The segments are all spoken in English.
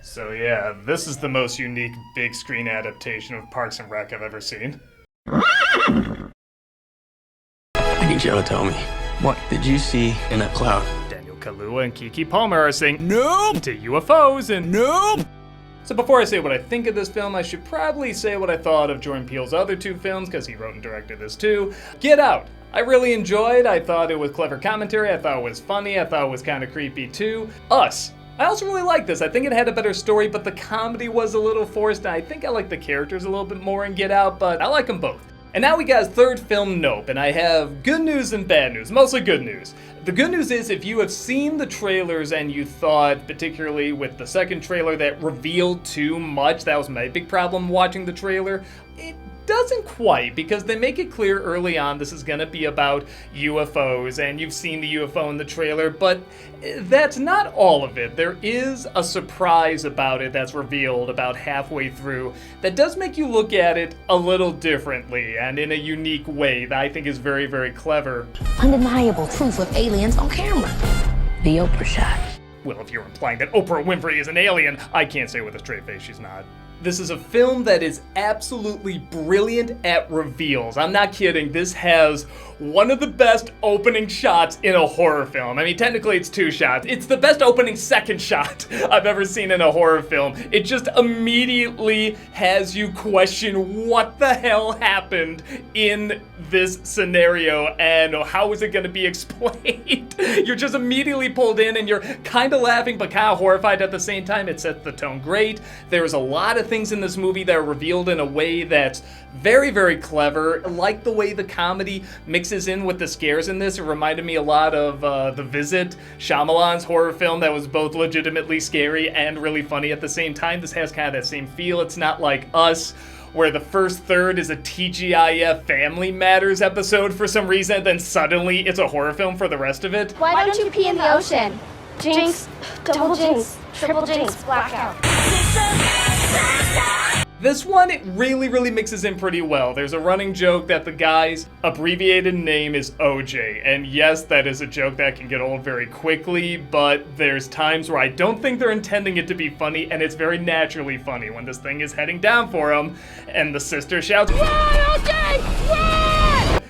So yeah, this is the most unique big screen adaptation of Parks and Rec I've ever seen. I need you to tell me, what did you see in that cloud? Daniel Kaluuya and Keke Palmer are saying nope to UFOs and nope. So before I say what I think of this film, I should probably say what I thought of Jordan Peele's other two films, because he wrote and directed this too. Get Out. I really enjoyed. I thought it was clever commentary. I thought it was funny. I thought it was kind of creepy too. Us. I also really liked this. I think it had a better story, but the comedy was a little forced. I think I like the characters a little bit more in Get Out, but I like them both. And now we got his third film, Nope, and I have good news and bad news, mostly good news. The good news is if you have seen the trailers and you thought, particularly with the second trailer, that revealed too much, that was my big problem watching the trailer, it doesn't quite, because they make it clear early on this is gonna be about UFOs, and you've seen the UFO in the trailer, but that's not all of it. There is a surprise about it that's revealed about halfway through that does make you look at it a little differently and in a unique way that I think is very, very clever. Undeniable proof of aliens on camera. The Oprah shot. Well, if you're implying that Oprah Winfrey is an alien, I can't say with a straight face she's not. This is a film that is absolutely brilliant at reveals. I'm not kidding. This has one of the best opening shots in a horror film. I mean, technically it's two shots. It's the best opening second shot I've ever seen in a horror film. It just immediately has you question what the hell happened in this scenario and how is it going to be explained. You're just immediately pulled in and you're kind of laughing but kind of horrified at the same time. It sets the tone great. There's a lot of things in this movie that are revealed in a way that's very, very clever. I like the way the comedy mixes in with the scares in this. It reminded me a lot of The Visit, Shyamalan's horror film that was both legitimately scary and really funny at the same time. This has kind of that same feel. It's not like Us, where the first third is a TGIF Family Matters episode for some reason, then suddenly it's a horror film for the rest of it. Why don't you pee in the ocean? Jinx, double jinx, triple jinx, blackout. This one, it really, really mixes in pretty well. There's a running joke that the guy's abbreviated name is OJ. And yes, that is a joke that can get old very quickly, but there's times where I don't think they're intending it to be funny, and it's very naturally funny when this thing is heading down for him, and the sister shouts, "Run, OJ, run!"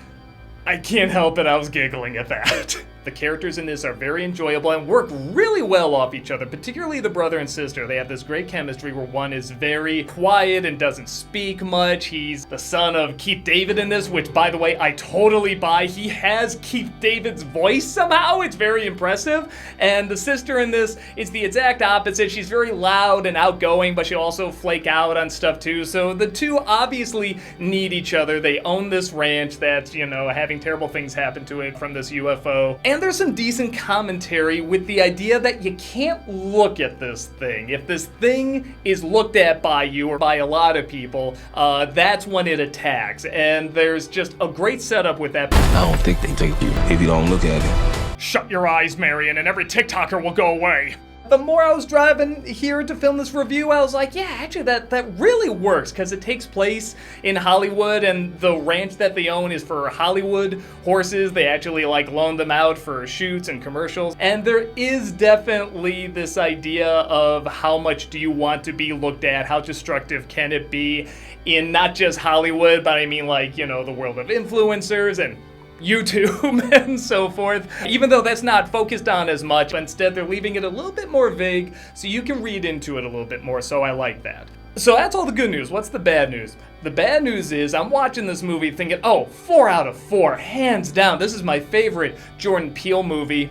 I can't help it, I was giggling at that. The characters in this are very enjoyable and work really well off each other, particularly the brother and sister. They have this great chemistry where one is very quiet and doesn't speak much. He's the son of Keith David in this, which, by the way, I totally buy. He has Keith David's voice somehow. It's very impressive. And the sister in this is the exact opposite. She's very loud and outgoing, but she'll also flake out on stuff too. So the two obviously need each other. They own this ranch that's, having terrible things happen to it from this UFO. And there's some decent commentary with the idea that you can't look at this thing. If this thing is looked at by you or by a lot of people, that's when it attacks. And there's just a great setup with that. I don't think they take you if you don't look at it. Shut your eyes, Marion, and every TikToker will go away. The more I was driving here to film this review, I was like, yeah, actually that really works, because it takes place in Hollywood, and the ranch that they own is for Hollywood horses. They actually loan them out for shoots and commercials. And there is definitely this idea of how much do you want to be looked at? How destructive can it be in not just Hollywood, but I mean the world of influencers and YouTube and so forth, even though that's not focused on as much. Instead, they're leaving it a little bit more vague so you can read into it a little bit more, so I like that. So that's all the good news. What's the bad news? The bad news is I'm watching this movie thinking, oh, 4 out of 4, hands down. This is my favorite Jordan Peele movie.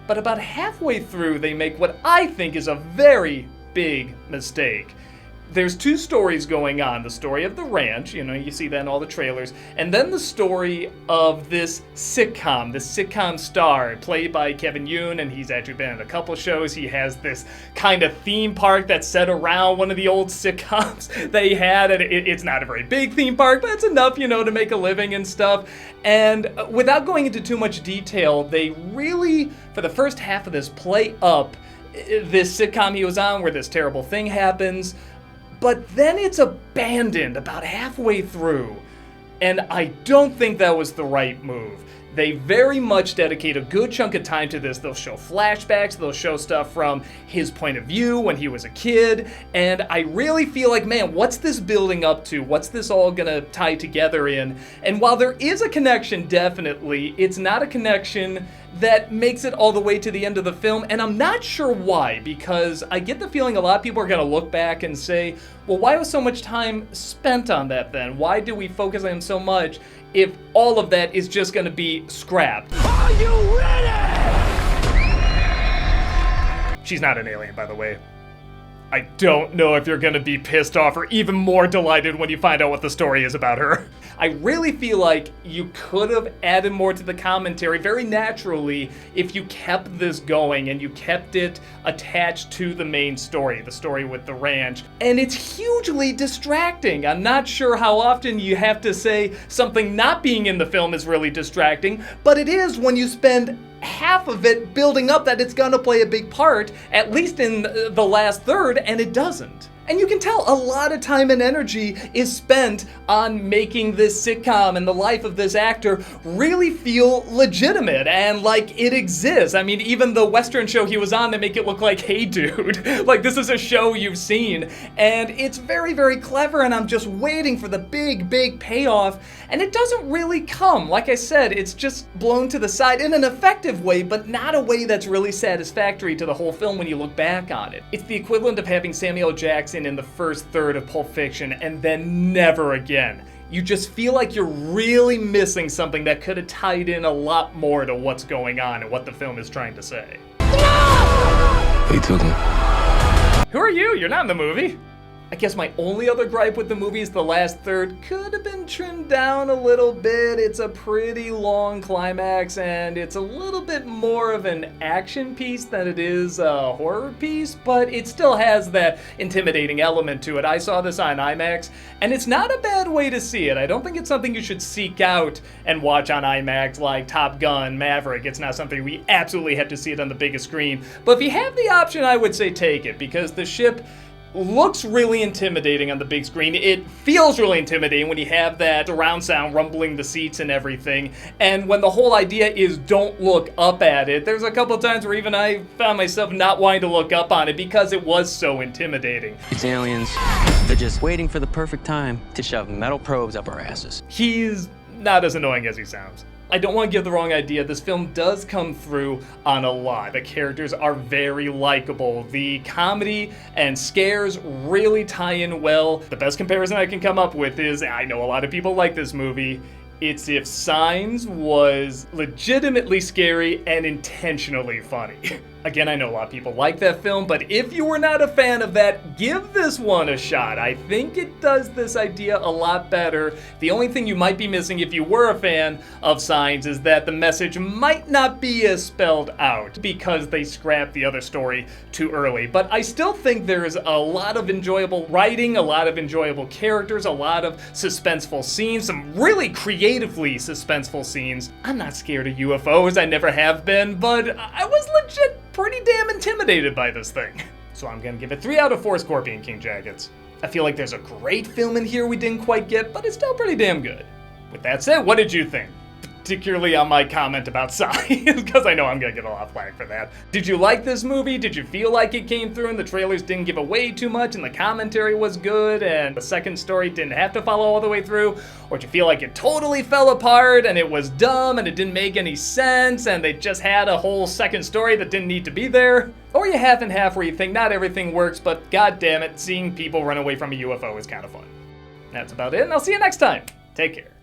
But about halfway through, they make what I think is a very big mistake. There's two stories going on. The story of the ranch, you see that in all the trailers, and then the story of this sitcom star played by Steven Yeun, and he's actually been in a couple shows. He has this kind of theme park that's set around one of the old sitcoms they had, and it's not a very big theme park, but it's enough, to make a living and stuff. And without going into too much detail, they really, for the first half of this, play up this sitcom he was on where this terrible thing happens. But then it's abandoned about halfway through, and I don't think that was the right move. They very much dedicate a good chunk of time to this. They'll show flashbacks, they'll show stuff from his point of view when he was a kid, and I really feel like, man, what's this building up to? What's this all gonna tie together in? And while there is a connection, definitely, it's not a connection that makes it all the way to the end of the film, and I'm not sure why, because I get the feeling a lot of people are gonna look back and say, well, why was so much time spent on that then? Why do we focus on him so much if all of that is just gonna be scrapped? Are you ready? She's not an alien, by the way. I don't know if you're gonna be pissed off or even more delighted when you find out what the story is about her. I really feel like you could have added more to the commentary very naturally if you kept this going and you kept it attached to the main story, the story with the ranch. And it's hugely distracting. I'm not sure how often you have to say something not being in the film is really distracting, but it is when you spend half of it building up that it's gonna play a big part, at least in the last third, and it doesn't. And you can tell a lot of time and energy is spent on making this sitcom and the life of this actor really feel legitimate and like it exists. I mean, even the Western show he was on, they make it look like, hey dude, like this is a show you've seen. And it's very, very clever, and I'm just waiting for the big, big payoff, and it doesn't really come. Like I said, it's just blown to the side in an effective way, but not a way that's really satisfactory to the whole film when you look back on it. It's the equivalent of having Samuel Jackson in the first third of Pulp Fiction and then never again. You just feel like you're really missing something that could have tied in a lot more to what's going on and what the film is trying to say. He took him. Who are you? You're not in the movie. I guess my only other gripe with the movie is the last third could have been trimmed down a little bit. It's a pretty long climax, and it's a little bit more of an action piece than it is a horror piece, but it still has that intimidating element to it. I saw this on IMAX, and it's not a bad way to see it. I don't think it's something you should seek out and watch on IMAX like Top Gun, Maverick. It's not something we absolutely have to see it on the biggest screen. But if you have the option, I would say take it, because the ship looks really intimidating on the big screen. It feels really intimidating when you have that surround sound rumbling the seats and everything. And when the whole idea is don't look up at it, there's a couple times where even I found myself not wanting to look up on it because it was so intimidating. It's aliens. They're just waiting for the perfect time to shove metal probes up our asses. He's not as annoying as he sounds. I don't want to give the wrong idea. This film does come through on a lot. The characters are very likable. The comedy and scares really tie in well. The best comparison I can come up with is, I know a lot of people like this movie, it's if Signs was legitimately scary and intentionally funny. Again, I know a lot of people like that film, but if you were not a fan of that, give this one a shot. I think it does this idea a lot better. The only thing you might be missing if you were a fan of Signs is that the message might not be as spelled out because they scrapped the other story too early. But I still think there's a lot of enjoyable writing, a lot of enjoyable characters, a lot of suspenseful scenes, some really creatively suspenseful scenes. I'm not scared of UFOs, I never have been, but I was legit pretty damn intimidated by this thing. So I'm gonna give it 3 out of 4 Scorpion King jackets. I feel like there's a great film in here we didn't quite get, but it's still pretty damn good. With that said, what did you think? Particularly on my comment about Signs, because I know I'm gonna get a lot of flack for that. Did you like this movie? Did you feel like it came through and the trailers didn't give away too much and the commentary was good and the second story didn't have to follow all the way through? Or did you feel like it totally fell apart and it was dumb and it didn't make any sense and they just had a whole second story that didn't need to be there? Or you half and half where you think not everything works, but god damn it, seeing people run away from a UFO is kind of fun. That's about it, and I'll see you next time. Take care.